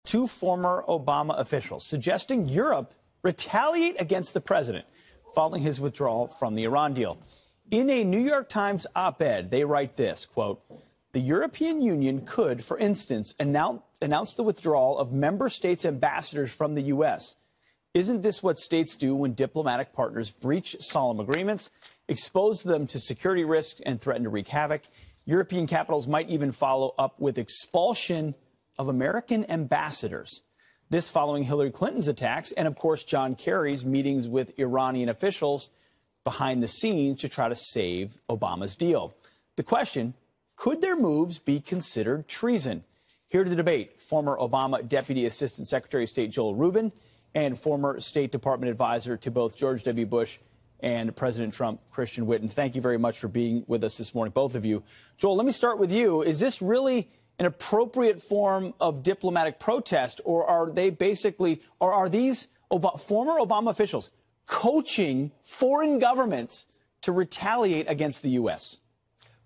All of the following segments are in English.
two former Obama officials, suggesting Europe retaliate against the president following his withdrawal from the Iran deal. In a New York Times op-ed, they write this, quote, "The European Union could, for instance, announce the withdrawal of member states' ambassadors from the U.S. Isn't this what states do when diplomatic partners breach solemn agreements, expose them to security risks, and threaten to wreak havoc? European capitals might even follow up with expulsion of American ambassadors." This following Hillary Clinton's attacks and, of course, John Kerry's meetings with Iranian officials behind the scenes to try to save Obama's deal. The question, could their moves be considered treason? Here to debate, former Obama Deputy Assistant Secretary of State Joel Rubin and former State Department advisor to both George W. Bush and President Trump, Christian Whitten. Thank you very much for being with us this morning, both of you. Joel, let me start with you. Is this really an appropriate form of diplomatic protest, or are they basically, or are these former Obama officials coaching foreign governments to retaliate against the U.S.?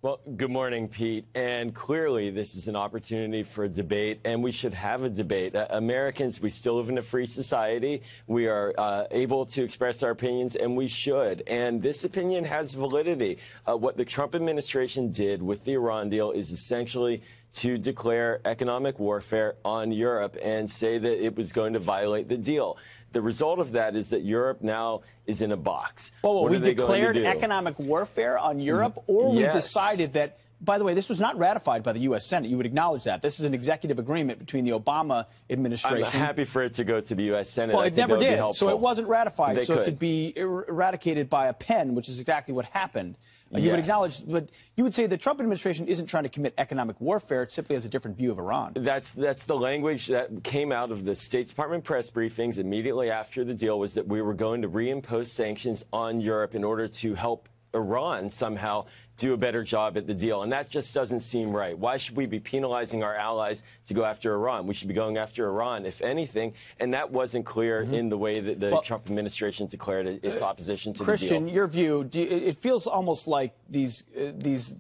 Well, good morning, Pete. And clearly, this is an opportunity for a debate, and we should have a debate. Americans, we still live in a free society. We are able to express our opinions, and we should. And this opinion has validity. What the Trump administration did with the Iran deal is essentially to declare economic warfare on Europe and say that it was going to violate the deal. The result of that is that Europe now is in a box. Well, we declared economic warfare on Europe, or we decided that, by the way, this was not ratified by the U.S. Senate. You would acknowledge that. This is an executive agreement between the Obama administration. I'm happy for it to go to the U.S. Senate. Well, it never did, so it wasn't ratified. It could be eradicated by a pen, which is exactly what happened. You would acknowledge, but you would say the Trump administration isn't trying to commit economic warfare. It simply has a different view of Iran. That's the language that came out of the State Department press briefings immediately after the deal, was that we were going to reimpose sanctions on Europe in order to help Iran somehow do a better job at the deal. And that just doesn't seem right. Why should we be penalizing our allies to go after Iran? We should be going after Iran, if anything. And that wasn't clear in the way that the Trump administration declared its opposition to the deal. Christian, your view, it feels almost like these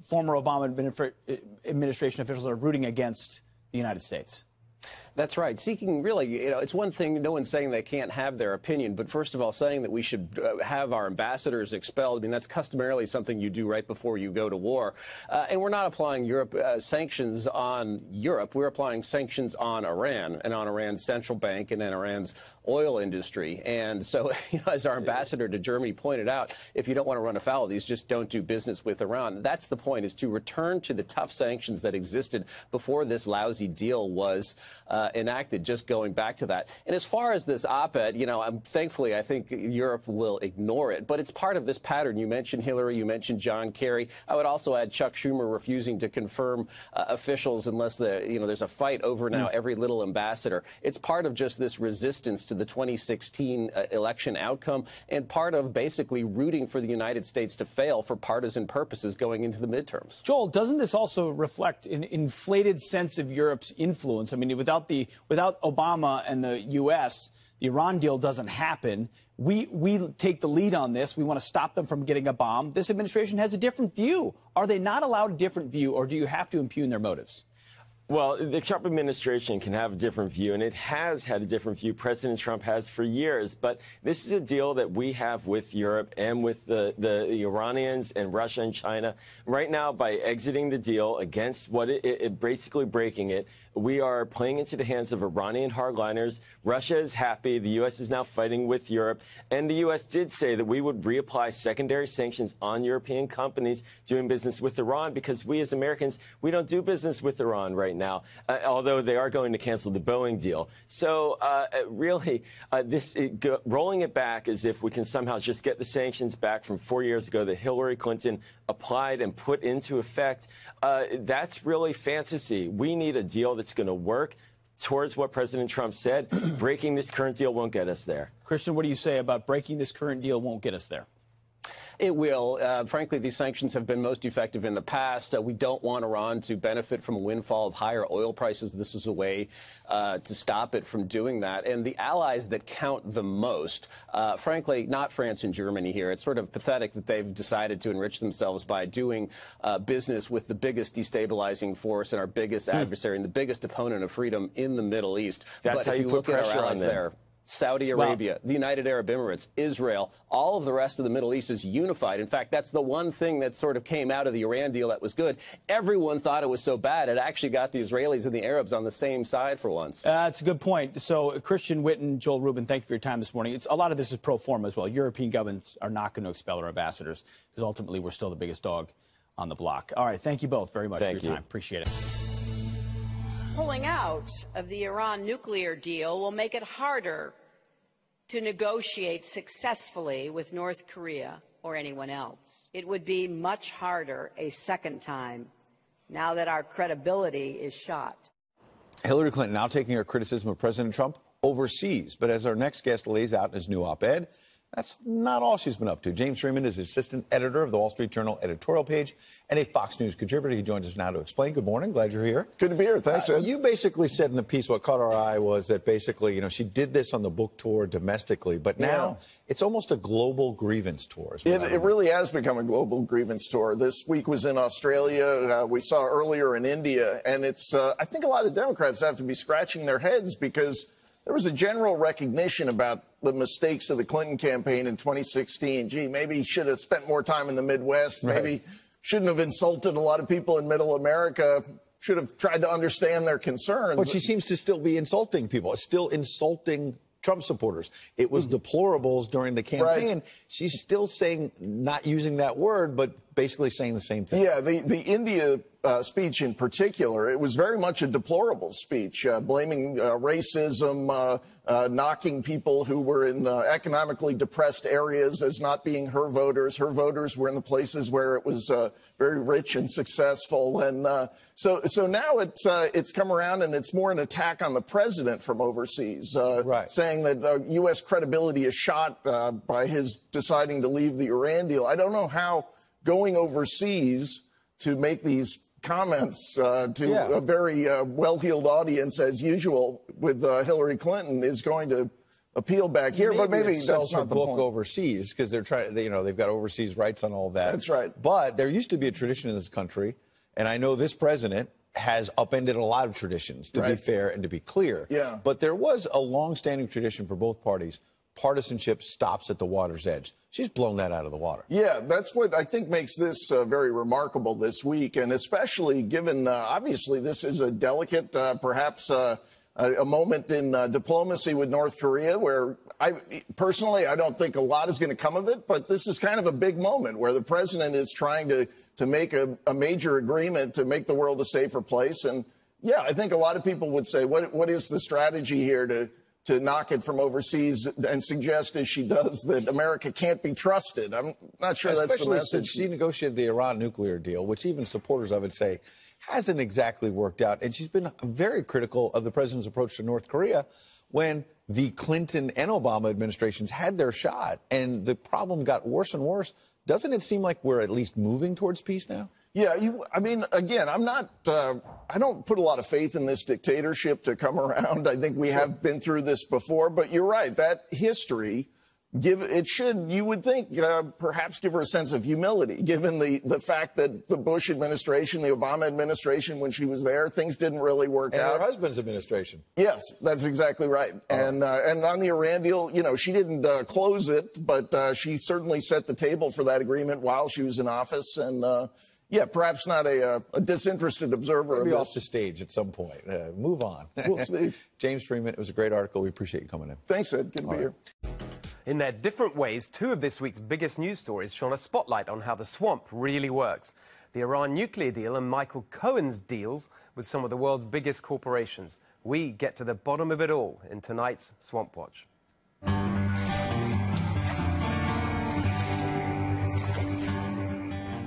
former Obama administration officials are rooting against the United States. That's right. Seeking, really, it's one thing, no one's saying they can't have their opinion, but first of all, saying that we should have our ambassadors expelled, I mean, that's customarily something you do right before you go to war. And we're not applying sanctions on Europe. We're applying sanctions on Iran and on Iran's central bank and on Iran's oil industry. And so, as our ambassador to Germany pointed out, if you don't want to run afoul of these, just don't do business with Iran. That's the point, is to return to the tough sanctions that existed before this lousy deal was enacted, just going back to that. And as far as this op-ed, thankfully, I think Europe will ignore it. But it's part of this pattern. You mentioned Hillary, you mentioned John Kerry. I would also add Chuck Schumer refusing to confirm officials unless there's a fight over now every little ambassador. It's part of just this resistance to the 2016 election outcome, and part of basically rooting for the United States to fail for partisan purposes going into the midterms. Joel, doesn't this also reflect an inflated sense of Europe's influence? I mean, without Obama and the U.S., the Iran deal doesn't happen. We take the lead on this. We want to stop them from getting a bomb. This administration has a different view. Are they not allowed a different view, or do you have to impugn their motives? Well, the Trump administration can have a different view, and it has had a different view. President Trump has for years. But this is a deal that we have with Europe and with the Iranians and Russia and China. Right now, by exiting the deal against what basically breaking it, we are playing into the hands of Iranian hardliners. Russia is happy. The U.S. is now fighting with Europe. And the U.S. did say that we would reapply secondary sanctions on European companies doing business with Iran, because we as Americans, we don't do business with Iran right now, although they are going to cancel the Boeing deal. So really, rolling it back as if we can somehow just get the sanctions back from 4 years ago that Hillary Clinton applied and put into effect, that's really fantasy. We need a deal that's going to work towards what President Trump said. Breaking this current deal won't get us there. Christian, what do you say about breaking this current deal won't get us there? It will. Frankly, these sanctions have been most effective in the past. We don't want Iran to benefit from a windfall of higher oil prices. This is a way to stop it from doing that. And the allies that count the most, frankly, not France and Germany here. It's sort of pathetic that they've decided to enrich themselves by doing business with the biggest destabilizing force and our biggest adversary and the biggest opponent of freedom in the Middle East. That's but if you look at our allies there, Saudi Arabia, the United Arab Emirates, Israel, all of the rest of the Middle East is unified. In fact, that's the one thing that sort of came out of the Iran deal that was good. Everyone thought it was so bad. It actually got the Israelis and the Arabs on the same side for once. That's a good point. So, Christian Witten, Joel Rubin, thank you for your time this morning. A lot of this is pro forma as well. European governments are not going to expel our ambassadors because ultimately we're still the biggest dog on the block. All right. Thank you both very much for your time. Appreciate it. Pulling out of the Iran nuclear deal will make it harder to negotiate successfully with North Korea or anyone else. It would be much harder a second time now that our credibility is shot. Hillary Clinton now taking her criticism of President Trump overseas. But as our next guest lays out in his new op-ed, that's not all she's been up to. James Freeman is assistant editor of the Wall Street Journal editorial page and a Fox News contributor. He joins us now to explain. Good morning. Glad you're here. Good to be here. Thanks, Ed. You basically said in the piece what caught our eye was that basically, she did this on the book tour domestically, but now it's almost a global grievance tour. It really has become a global grievance tour. This week was in Australia. We saw earlier in India. And it's I think a lot of Democrats have to be scratching their heads because there was a general recognition about the mistakes of the Clinton campaign in 2016. Gee, maybe he should have spent more time in the Midwest. Maybe shouldn't have insulted a lot of people in Middle America. Should have tried to understand their concerns. But she seems to still be insulting people, still insulting Trump supporters. It was deplorables during the campaign. Right. She's still saying, not using that word, but basically saying the same thing. Yeah, the India speech in particular, it was very much a deplorable speech, blaming racism, knocking people who were in economically depressed areas as not being her voters. Her voters were in the places where it was very rich and successful. And so now it's come around and it's more an attack on the president from overseas, saying that U.S. credibility is shot by his deciding to leave the Iran deal. I don't know how going overseas to make these comments to a very well-heeled audience, as usual, with Hillary Clinton is going to appeal back here. But maybe that's not the book point. Overseas because they're trying. They've got overseas rights on all that. That's right. But there used to be a tradition in this country, and I know this president has upended a lot of traditions, to be fair and to be clear. Yeah. But there was a long-standing tradition for both parties. Partisanship stops at the water's edge. She's blown that out of the water. Yeah, that's what I think makes this very remarkable this week, and especially given, obviously, this is a delicate, perhaps a moment in diplomacy with North Korea where I don't think a lot is going to come of it, but this is kind of a big moment where the president is trying to make a major agreement to make the world a safer place. And, yeah, I think a lot of people would say, what is the strategy here to knock it from overseas and suggest, as she does, that America can't be trusted? I'm not sure that's the message. Since she negotiated the Iran nuclear deal, which even supporters of it say hasn't exactly worked out. And she's been very critical of the president's approach to North Korea when the Clinton and Obama administrations had their shot and the problem got worse and worse. Doesn't it seem like we're at least moving towards peace now? Yeah, I mean, again, I don't put a lot of faith in this dictatorship to come around. I think we have been through this before, but you're right. That history, you would think, perhaps give her a sense of humility, given the fact that the Bush administration, the Obama administration, when she was there, things didn't really work out. And her husband's administration. Yes, that's exactly right. And on the Iran deal, she didn't close it, but she certainly set the table for that agreement while she was in office. And yeah, perhaps not a disinterested observer. Maybe off the stage at some point. Move on. We'll see. James Freeman, it was a great article. We appreciate you coming in. Thanks, Ed. Good to be here. In their different ways, two of this week's biggest news stories shone a spotlight on how the swamp really works. The Iran nuclear deal and Michael Cohen's deals with some of the world's biggest corporations. We get to the bottom of it all in tonight's Swamp Watch.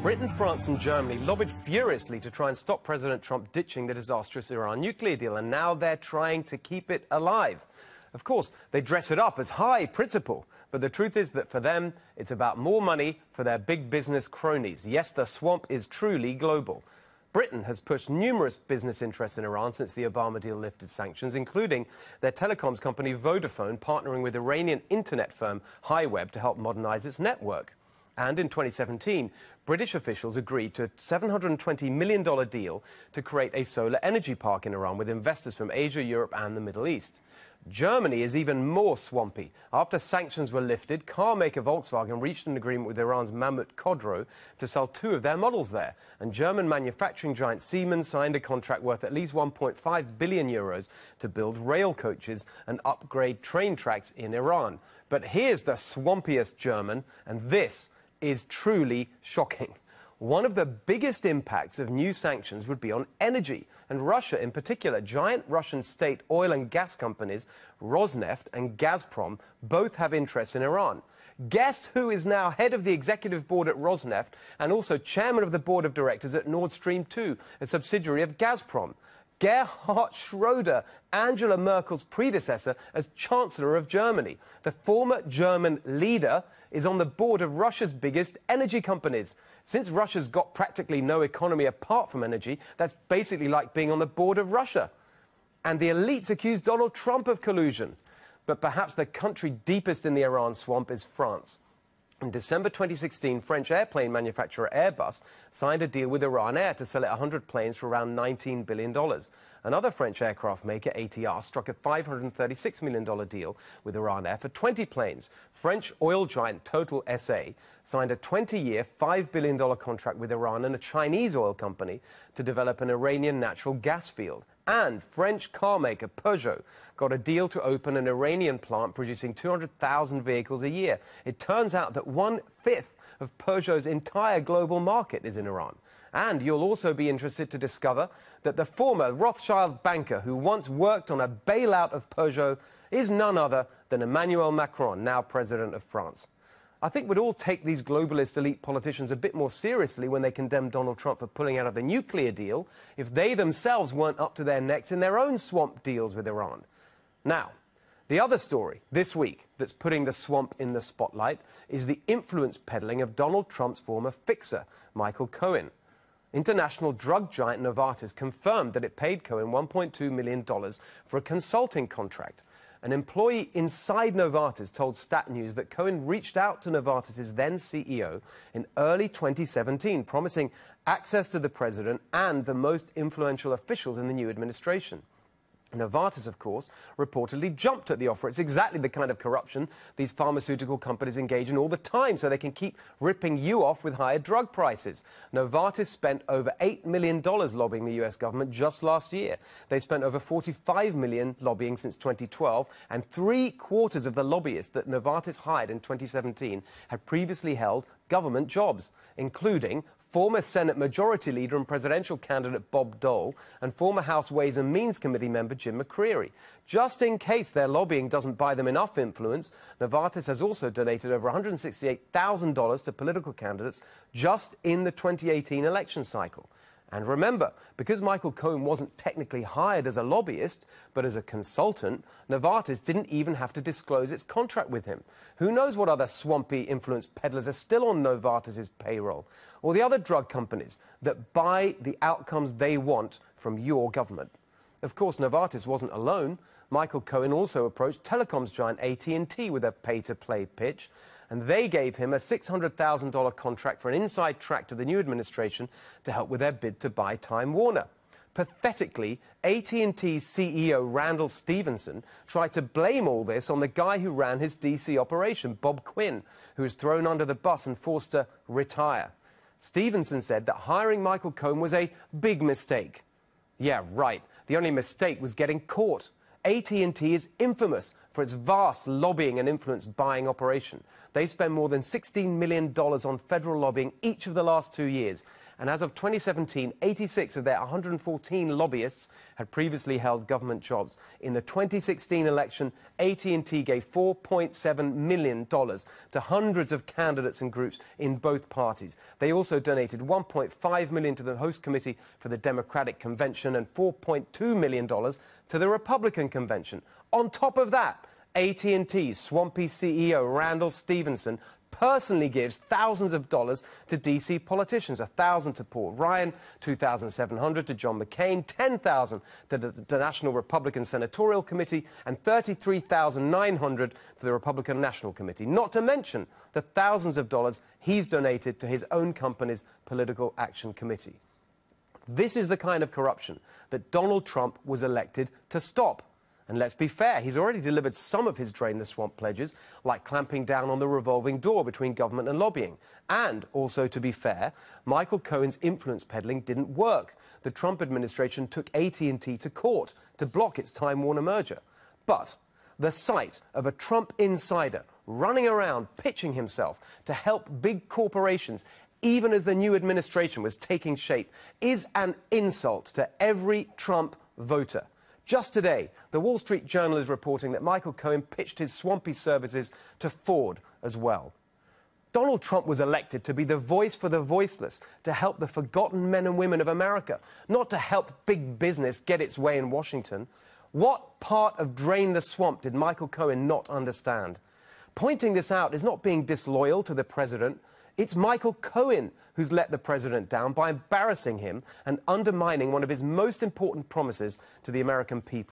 Britain, France and Germany lobbied furiously to try and stop President Trump ditching the disastrous Iran nuclear deal, and now they're trying to keep it alive. Of course, they dress it up as high principle, but the truth is that for them, it's about more money for their big business cronies. Yes, the swamp is truly global. Britain has pushed numerous business interests in Iran since the Obama deal lifted sanctions, including their telecoms company Vodafone partnering with Iranian internet firm Hiweb to help modernize its network. And in 2017, British officials agreed to a $720 million deal to create a solar energy park in Iran with investors from Asia, Europe and the Middle East. Germany is even more swampy. After sanctions were lifted, car maker Volkswagen reached an agreement with Iran's Mahmut Khodro to sell 2 of their models there. And German manufacturing giant Siemens signed a contract worth at least 1.5 billion euros to build rail coaches and upgrade train tracks in Iran. But here's the swampiest German, and this is truly shocking. One of the biggest impacts of new sanctions would be on energy, and Russia in particular. Giant Russian state oil and gas companies, Rosneft and Gazprom, both have interests in Iran. Guess who is now head of the executive board at Rosneft and also chairman of the board of directors at Nord Stream 2, a subsidiary of Gazprom? Gerhard Schröder, Angela Merkel's predecessor as Chancellor of Germany. The former German leader is on the board of Russia's biggest energy companies. Since Russia's got practically no economy apart from energy, that's basically like being on the board of Russia. And the elites accuse Donald Trump of collusion. But perhaps the country deepest in the Iran swamp is France. In December 2016, French airplane manufacturer Airbus signed a deal with Iran Air to sell it 100 planes for around $19 billion. Another French aircraft maker, ATR, struck a $536 million deal with Iran Air for 20 planes. French oil giant Total SA signed a 20-year, $5 billion contract with Iran and a Chinese oil company to develop an Iranian natural gas field. And French car maker Peugeot got a deal to open an Iranian plant producing 200,000 vehicles a year. It turns out that 1/5 of Peugeot's entire global market is in Iran. And you'll also be interested to discover that the former Rothschild banker who once worked on a bailout of Peugeot is none other than Emmanuel Macron, now president of France. I think we'd all take these globalist elite politicians a bit more seriously when they condemn Donald Trump for pulling out of the nuclear deal if they themselves weren't up to their necks in their own swamp deals with Iran. Now, the other story this week that's putting the swamp in the spotlight is the influence peddling of Donald Trump's former fixer, Michael Cohen. International drug giant Novartis confirmed that it paid Cohen $1.2 million for a consulting contract. An employee inside Novartis told Stat News that Cohen reached out to Novartis' then CEO in early 2017, promising access to the president and the most influential officials in the new administration. Novartis, of course, reportedly jumped at the offer. It's exactly the kind of corruption these pharmaceutical companies engage in all the time, so they can keep ripping you off with higher drug prices. Novartis spent over $8 million lobbying the US government just last year. They spent over $45 million lobbying since 2012, and 3/4 of the lobbyists that Novartis hired in 2017 had previously held government jobs, including former Senate Majority Leader and presidential candidate Bob Dole, and former House Ways and Means Committee member Jim McCreary. Just in case their lobbying doesn't buy them enough influence, Novartis has also donated over $168,000 to political candidates just in the 2018 election cycle. And remember, because Michael Cohen wasn't technically hired as a lobbyist, but as a consultant, Novartis didn't even have to disclose its contract with him. Who knows what other swampy influence peddlers are still on Novartis' payroll, or the other drug companies that buy the outcomes they want from your government. Of course, Novartis wasn't alone. Michael Cohen also approached telecoms giant AT&T with a pay-to-play pitch, and they gave him a $600,000 contract for an inside track to the new administration to help with their bid to buy Time Warner. Pathetically, AT&T's CEO Randall Stephenson tried to blame all this on the guy who ran his DC operation, Bob Quinn, who was thrown under the bus and forced to retire. Stephenson said that hiring Michael Cohen was a big mistake. Yeah, right. The only mistake was getting caught. AT&T is infamous for its vast lobbying and influence buying operation. They spend more than $16 million on federal lobbying each of the last 2 years. And as of 2017, 86 of their 114 lobbyists had previously held government jobs. In the 2016 election, AT&T gave $4.7 million to hundreds of candidates and groups in both parties. They also donated $1.5 million to the host committee for the Democratic Convention and $4.2 million to the Republican Convention. On top of that, AT&T's swampy CEO Randall Stephenson personally gives thousands of dollars to D.C. politicians, $1,000 to Paul Ryan, $2,700 to John McCain, $10,000 to the National Republican Senatorial Committee, and $33,900 to the Republican National Committee, not to mention the thousands of dollars he's donated to his own company's Political Action Committee. This is the kind of corruption that Donald Trump was elected to stop. And let's be fair, he's already delivered some of his Drain the Swamp pledges, like clamping down on the revolving door between government and lobbying. And also, to be fair, Michael Cohen's influence peddling didn't work. The Trump administration took AT&T to court to block its Time Warner merger. But the sight of a Trump insider running around pitching himself to help big corporations, even as the new administration was taking shape, is an insult to every Trump voter. Just today, the Wall Street Journal is reporting that Michael Cohen pitched his swampy services to Ford as well. Donald Trump was elected to be the voice for the voiceless, to help the forgotten men and women of America, not to help big business get its way in Washington. What part of Drain the Swamp did Michael Cohen not understand? Pointing this out is not being disloyal to the president. It's Michael Cohen who's let the president down by embarrassing him and undermining one of his most important promises to the American people.